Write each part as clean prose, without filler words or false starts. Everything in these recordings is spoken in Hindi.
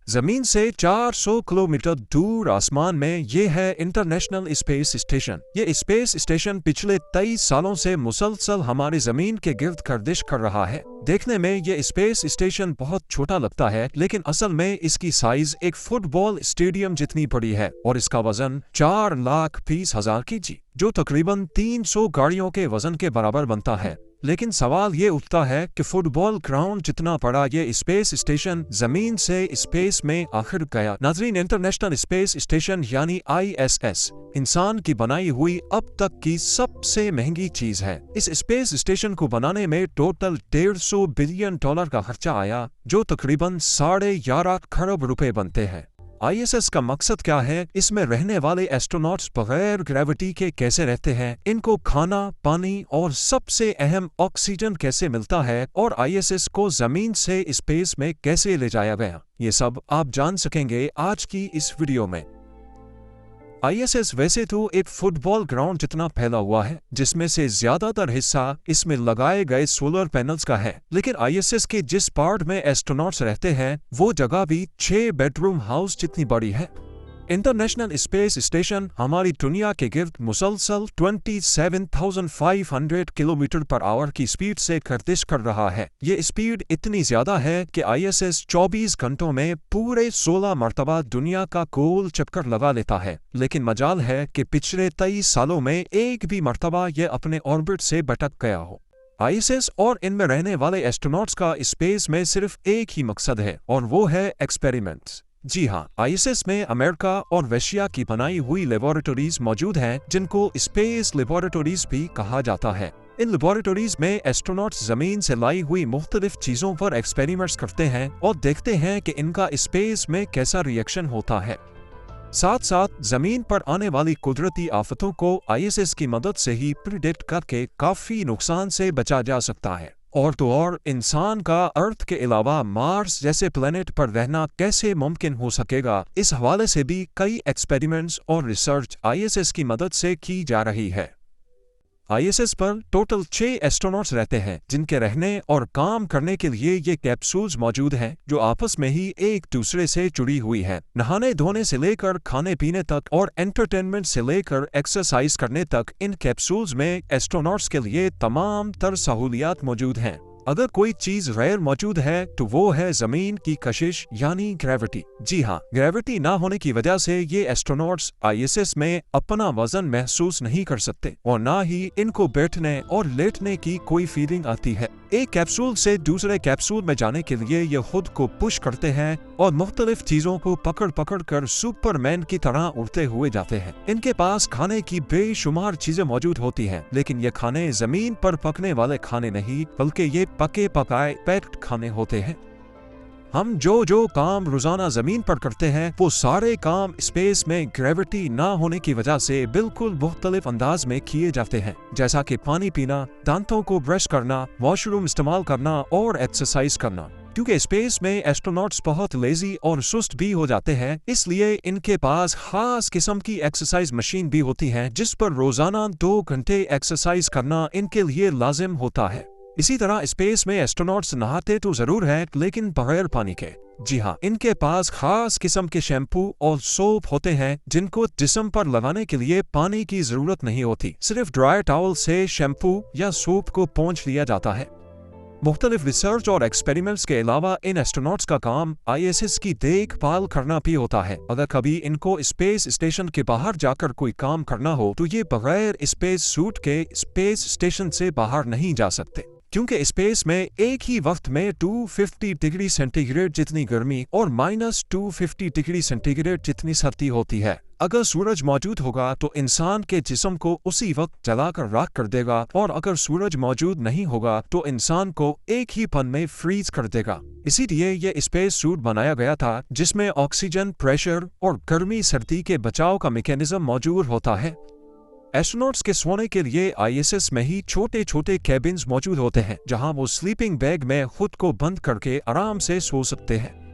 जमीन से 400 किलोमीटर दूर आसमान में ये है इंटरनेशनल स्पेस स्टेशन। ये स्पेस स्टेशन पिछले 23 सालों से मुसलसल हमारी जमीन के गिर्द गर्दिश कर रहा है। देखने में ये स्पेस स्टेशन बहुत छोटा लगता है, लेकिन असल में इसकी साइज एक फुटबॉल स्टेडियम जितनी बड़ी है और इसका वजन 4,20,000 kg, जो तकरीबन 300 गाड़ियों के वजन के बराबर बनता है। लेकिन सवाल ये उठता है कि फुटबॉल ग्राउंड जितना बड़ा ये स्पेस स्टेशन जमीन से स्पेस में आखिर गया। नाजरीन, इंटरनेशनल स्पेस स्टेशन यानी ISS इंसान की बनाई हुई अब तक की सबसे महंगी चीज है। इस स्पेस स्टेशन को बनाने में टोटल $150 बिलियन का खर्चा आया, जो तकरीबन 11.5 खरब रुपए बनते हैं। ISS का मकसद क्या है? इसमें रहने वाले एस्ट्रोनॉट्स बगैर ग्रेविटी के कैसे रहते हैं, इनको खाना, पानी और सबसे अहम ऑक्सीजन कैसे मिलता है, और ISS को जमीन से स्पेस में कैसे ले जाया गया, ये सब आप जान सकेंगे आज की इस वीडियो में। ISS वैसे तो एक फुटबॉल ग्राउंड जितना फैला हुआ है, जिसमें से ज्यादातर हिस्सा इसमें लगाए गए सोलर पैनल्स का है, लेकिन ISS के जिस पार्ट में एस्ट्रोनॉट्स रहते हैं वो जगह भी 6 बेडरूम हाउस जितनी बड़ी है। इंटरनेशनल स्पेस स्टेशन हमारी दुनिया के गिर्द मुसलसल 27,500 किलोमीटर पर आवर की स्पीड से गर्दिश कर रहा है। ये स्पीड इतनी ज्यादा है कि ISS 24 घंटों में पूरे 16 मरतबा दुनिया का गोल चक्कर लगा लेता है। लेकिन मजाल है कि पिछले 23 सालों में एक भी मरतबा ये अपने ऑर्बिट से भटक गया हो। ISS और इनमें रहने वाले एस्ट्रोनॉट्स का स्पेस में सिर्फ एक ही मकसद है, और वो है एक्सपेरिमेंट्स। जी हाँ, ISS में अमेरिका और रशिया की बनाई हुई लेबोरेटरीज मौजूद हैं, जिनको स्पेस लेबोरेटरीज भी कहा जाता है। इन लेबोरेटरीज में एस्ट्रोनॉट्स जमीन से लाई हुई मुख्तलिफ चीजों पर एक्सपेरिमेंट्स करते हैं और देखते हैं कि इनका स्पेस में कैसा रिएक्शन होता है। साथ साथ जमीन पर आने वाली कुदरती आफतों को ISS की मदद से ही प्रिडिक्ट करके काफी नुकसान से बचा जा सकता है। और तो और इंसान का अर्थ के अलावा मार्स जैसे प्लेनेट पर रहना कैसे मुमकिन हो सकेगा, इस हवाले से भी कई एक्सपेरिमेंट्स और रिसर्च ISS की मदद से की जा रही है। ISS पर टोटल 6 एस्ट्रोनॉट्स रहते हैं, जिनके रहने और काम करने के लिए ये कैप्सूल्स मौजूद हैं, जो आपस में ही एक दूसरे से जुड़ी हुई हैं। नहाने धोने से लेकर खाने पीने तक और एंटरटेनमेंट से लेकर एक्सरसाइज करने तक इन कैप्सूल्स में एस्ट्रोनॉट्स के लिए तमाम तर सहूलियात मौजूद हैं। अगर कोई चीज गैर मौजूद है तो वो है जमीन की कशिश यानी ग्रेविटी। जी हाँ, ग्रेविटी ना होने की वजह से ये एस्ट्रोनॉट्स ISS में अपना वजन महसूस नहीं कर सकते, और ना ही इनको बैठने और लेटने की कोई फीलिंग आती है। एक कैप्सूल से दूसरे कैप्सूल में जाने के लिए ये खुद को पुश करते हैं और मुख्तलिफ चीजों को पकड़ पकड़ कर सुपरमैन की तरह उड़ते हुए जाते हैं। इनके पास खाने की बेशुमार चीजें मौजूद होती हैं, लेकिन ये खाने जमीन पर पकने वाले खाने नहीं, बल्कि ये पके पकाए पैक्ड खाने होते हैं। हम जो काम रोजाना जमीन पर करते हैं वो सारे काम स्पेस में ग्रेविटी ना होने की वजह से बिल्कुल मुख्तलिफ अंदाज में किए जाते हैं, जैसा कि पानी पीना, दांतों को ब्रश करना, वॉशरूम इस्तेमाल करना और एक्सरसाइज करना। क्योंकि स्पेस में एस्ट्रोनॉट्स बहुत लेजी और सुस्त भी हो जाते हैं, इसलिए इनके पास खास किस्म की एक्सरसाइज मशीन भी होती है, जिस पर रोजाना 2 घंटे एक्सरसाइज करना इनके लिए लाजिम होता है। इसी तरह स्पेस में एस्ट्रोनॉट्स नहाते तो जरूर है, लेकिन बगैर पानी के। जी हाँ, इनके पास खास किस्म के शैम्पू और सोप होते हैं, जिनको जिस्म पर लगाने के लिए पानी की जरूरत नहीं होती। सिर्फ ड्राई टॉवल से शैम्पू या सोप को पोंछ लिया जाता है। मुख्तलिफ रिसर्च और एक्सपेरिमेंट्स के अलावा इन एस्ट्रोनॉट्स का काम ISS की देखभाल करना भी होता है। अगर कभी इनको स्पेस स्टेशन के बाहर जाकर कोई काम करना हो तो ये बगैर स्पेस सूट के स्पेस स्टेशन से बाहर नहीं जा सकते, क्योंकि स्पेस में एक ही वक्त में 250 डिग्री सेंटीग्रेड जितनी गर्मी और -250 डिग्री सेंटीग्रेड जितनी सर्दी होती है। अगर सूरज मौजूद होगा तो इंसान के जिस्म को उसी वक्त जलाकर राख कर देगा, और अगर सूरज मौजूद नहीं होगा तो इंसान को एक ही पल में फ्रीज कर देगा। इसीलिए ये स्पेस सूट बनाया गया था, जिसमें ऑक्सीजन, प्रेशर और गर्मी सर्दी के बचाव का मैकेनिज्म मौजूद होता है। एस्ट्रोनॉट्स के सोने के लिए ISS में ही छोटे छोटे कैबिन्स मौजूद होते हैं, जहां वो स्लीपिंग बैग में खुद को बंद करके आराम से सो सकते हैं।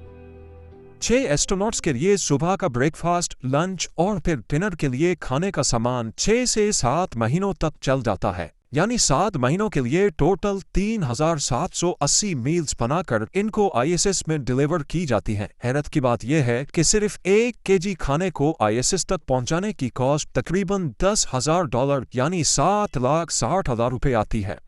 6 एस्ट्रोनॉट्स के लिए सुबह का ब्रेकफास्ट, लंच और फिर डिनर के लिए खाने का सामान 6 से 7 महीनों तक चल जाता है। यानी 7 महीनों के लिए टोटल 3780 मील्स बनाकर इनको आईएसएस में डिलीवर की जाती हैं। हैरत की बात यह है कि सिर्फ 1 केजी खाने को आईएसएस तक पहुंचाने की कॉस्ट तकरीबन $10,000 यानी 7,60,000 रुपए आती है।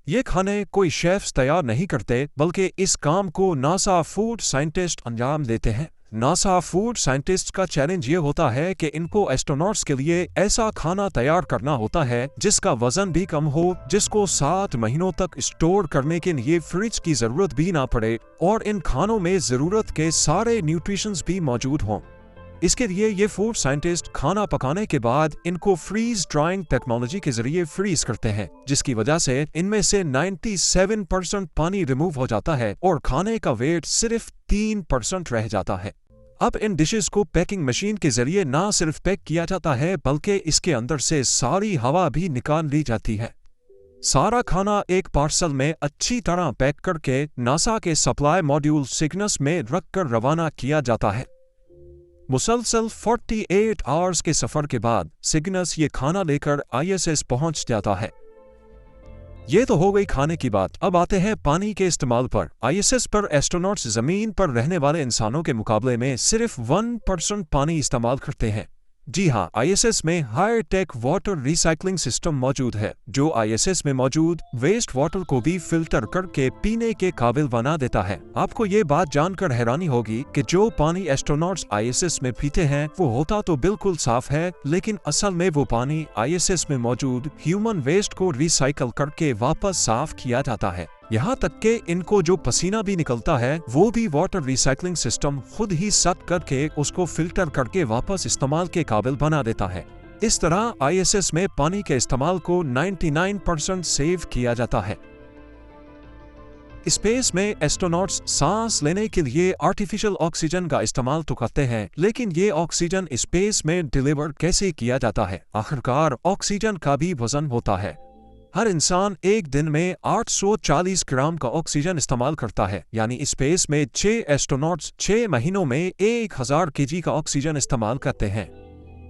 ये खाने कोई शेफ्स तैयार नहीं करते, बल्कि इस काम को नासा फूड साइंटिस्ट अंजाम देते हैं। नासा फूड साइंटिस्ट का चैलेंज ये होता है कि इनको एस्ट्रोनॉट्स के लिए ऐसा खाना तैयार करना होता है जिसका वजन भी कम हो, जिसको 7 महीनों तक स्टोर करने के लिए फ्रिज की जरूरत भी ना पड़े और इन खानों में जरूरत के सारे न्यूट्रिशंस भी मौजूद हों। इसके लिए ये फूड साइंटिस्ट खाना पकाने के बाद इनको फ्रीज ड्राइंग टेक्नोलॉजी के जरिए फ्रीज करते हैं, जिसकी वजह से इनमें से 97% पानी रिमूव हो जाता है और खाने का वेट सिर्फ 3% रह जाता है। अब इन डिशेस को पैकिंग मशीन के जरिए ना सिर्फ पैक किया जाता है, बल्कि इसके अंदर से सारी हवा भी निकाल ली जाती है। सारा खाना एक पार्सल में अच्छी तरह पैक करके नासा के सप्लाई मॉड्यूल सिग्नस में रखकर रवाना किया जाता है। मुसलसल 48 आवर्स के सफर के बाद सिग्नस ये खाना लेकर आईएसएस पहुंच जाता है। ये तो हो गई खाने की बात। अब आते हैं पानी के इस्तेमाल पर। आईएसएस पर एस्ट्रोनॉट्स जमीन पर रहने वाले इंसानों के मुकाबले में सिर्फ 1% पानी इस्तेमाल करते हैं। जी हाँ, आईएसएस में high tech water recycling system मौजूद है, जो आईएसएस में मौजूद वेस्ट वाटर को भी फिल्टर करके पीने के काबिल बना देता है। आपको ये बात जानकर हैरानी होगी कि जो पानी एस्ट्रोनॉट्स आईएसएस में पीते हैं वो होता तो बिल्कुल साफ है, लेकिन असल में वो पानी आईएसएस में मौजूद ह्यूमन वेस्ट को रिसाइकल करके वापस साफ किया जाता है। यहाँ तक कि इनको जो पसीना भी निकलता है वो भी वाटर रिसाइकलिंग सिस्टम खुद ही सक करके उसको फिल्टर करके वापस इस्तेमाल के काबिल बना देता है। इस तरह आईएसएस में पानी के इस्तेमाल को 99% सेव किया जाता है। स्पेस में एस्ट्रोनॉट्स सांस लेने के लिए आर्टिफिशियल ऑक्सीजन का इस्तेमाल तो करते हैं, लेकिन ये ऑक्सीजन स्पेस में डिलीवर कैसे किया जाता है? आखिरकार ऑक्सीजन का भी वजन होता है। हर इंसान एक दिन में 840 ग्राम का ऑक्सीजन इस्तेमाल करता है, यानी स्पेस में 6 एस्ट्रोनॉट्स 6 महीनों में 1000 केजी का ऑक्सीजन इस्तेमाल करते हैं।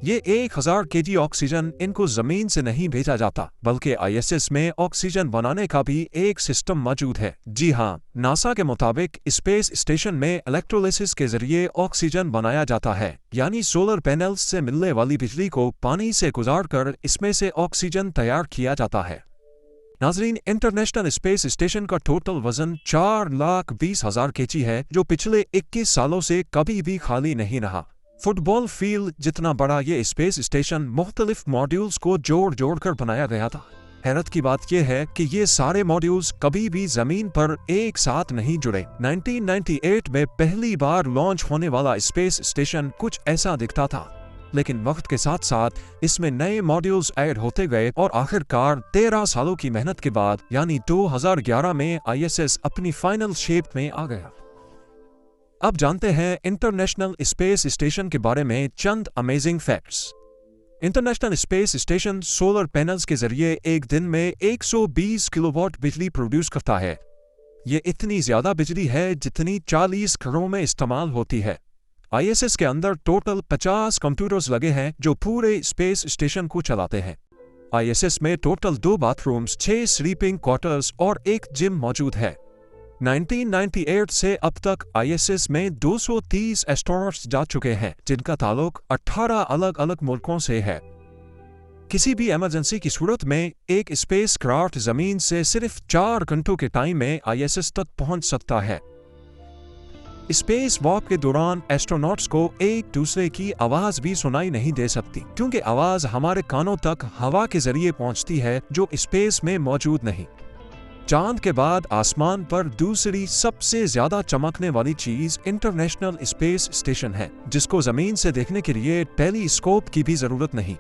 ये 1000 केजी ऑक्सीजन इनको जमीन से नहीं भेजा जाता, बल्कि आईएसएस में ऑक्सीजन बनाने का भी एक सिस्टम मौजूद है। जी हाँ, नासा के मुताबिक स्पेस स्टेशन में इलेक्ट्रोलिसिस के जरिए ऑक्सीजन बनाया जाता है, यानी सोलर पैनल्स से मिलने वाली बिजली को पानी से गुजारकर इसमें से ऑक्सीजन तैयार किया जाता है। नाजरीन, इंटरनेशनल स्पेस स्टेशन का टोटल वजन 4,20,000 केजी है, जो पिछले 21 सालों से कभी भी खाली नहीं रहा। फुटबॉल फील्ड जितना बड़ा ये स्पेस स्टेशन मुख्तलिफ मॉड्यूल्स को जोड़ कर बनाया गया था। हैरत की बात यह है कि ये सारे मॉड्यूल्स कभी भी जमीन पर एक साथ नहीं जुड़े। 1998 में पहली बार लॉन्च होने वाला स्पेस स्टेशन कुछ ऐसा दिखता था, लेकिन वक्त के साथ साथ इसमें नए मॉड्यूल्स ऐड होते गए और आखिरकार 13 सालों की मेहनत के बाद यानी 2011 में आईएसएस अपनी फाइनल शेप में आ गया। अब जानते हैं इंटरनेशनल स्पेस स्टेशन के बारे में चंद amazing facts. International space station solar panels के जरिए एक दिन में 120 किलोवाट बिजली प्रोड्यूस करता है। ये इतनी ज्यादा बिजली है जितनी 40 घरों में इस्तेमाल होती है। आईएसएस के अंदर टोटल 50 कंप्यूटर्स लगे हैं जो पूरे स्पेस स्टेशन को चलाते हैं। आईएसएस में टोटल 2 बाथरूम्स, 6 स्लीपिंग क्वार्टर्स और 1 जिम मौजूद है। 1998 से अब तक आईएसएस में 230 एस्ट्रोनॉट्स जा चुके हैं, जिनका ताल्लुक 18 अलग अलग मुल्कों से है। किसी भी इमरजेंसी की सूरत में एक स्पेस क्राफ्ट जमीन से सिर्फ 4 घंटों के टाइम में आईएसएस तक पहुंच सकता है। स्पेस वॉक के दौरान एस्ट्रोनॉट्स को एक दूसरे की आवाज भी सुनाई नहीं दे सकती, क्योंकि आवाज हमारे कानों तक हवा के जरिए पहुंचती है, जो स्पेस में मौजूद नहीं। चांद के बाद आसमान पर दूसरी सबसे ज्यादा चमकने वाली चीज इंटरनेशनल स्पेस स्टेशन है, जिसको जमीन से देखने के लिए टेलीस्कोप की भी जरूरत नहीं।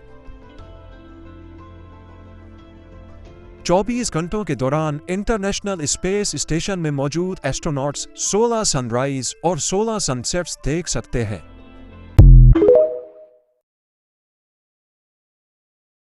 24 घंटों के दौरान इंटरनेशनल स्पेस स्टेशन में मौजूद एस्ट्रोनॉट्स 16 सनराइज और 16 सनसेट्स देख सकते हैं।